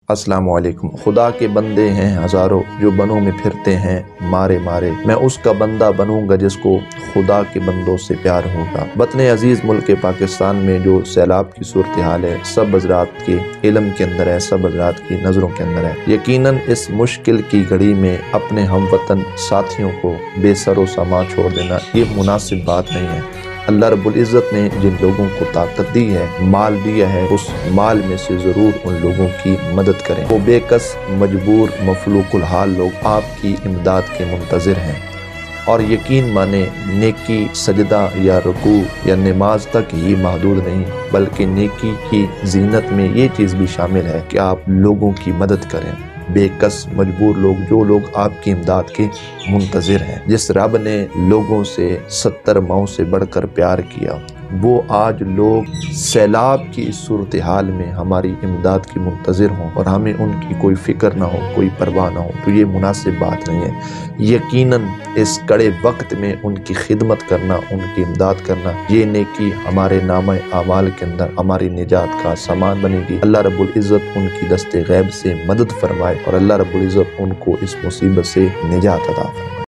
अस्सलाम वालेकुम। खुदा के बंदे हैं हज़ारों जो बनों में फिरते हैं मारे मारे, मैं उसका बंदा बनूंगा जिसको खुदा के बंदों से प्यार होगा। वतन अजीज़ मुल्क पाकिस्तान में जो सैलाब की सूरत हाल है, सब हज़रात के इल्म के अंदर है, सब हज़रात की नज़रों के अंदर है। यकीनन इस मुश्किल की घड़ी में अपने हमवतन साथियों को बेसरो सामान छोड़ देना ये मुनासिब बात नहीं है। अल्लाह रब्बुल इज़्ज़त ने जिन लोगों को ताकत दी है, माल दिया है, उस माल में से ज़रूर उन लोगों की मदद करें। वो बेकस मजबूर मफलूकुल हाल लोग आपकी इमदाद के मुंतज़िर हैं। और यकीन माने नेकी सजदा या रुकू या नमाज तक ही महदूद नहीं, बल्कि नेकी की जीनत में ये चीज़ भी शामिल है कि आप लोगों की मदद करें। बेकस मजबूर लोग, जो लोग आपकी इमदाद के मुंतज़िर हैं। जिस रब ने लोगों से 70 माओं से बढ़कर प्यार किया, वो आज लोग सैलाब की इस सूरत हाल में हमारी इमदाद की मुंतज़िर हों और हमें उनकी कोई फ़िक्र ना हो, कोई परवाह ना हो, तो ये मुनासिब बात नहीं है। यकीनन इस कड़े वक्त में उनकी खिदमत करना, उनकी इमदाद करना, ये नेकी हमारे नामे आमाल के अंदर हमारी निजात का सामान बनेगी। अल्लाह रब्बुल इज़्ज़त उनकी दस्ते गैब से मदद फरमाए और अल्लाह रब्बुल इज़्ज़त उनको इस मुसीबत से निजात अता फरमाए।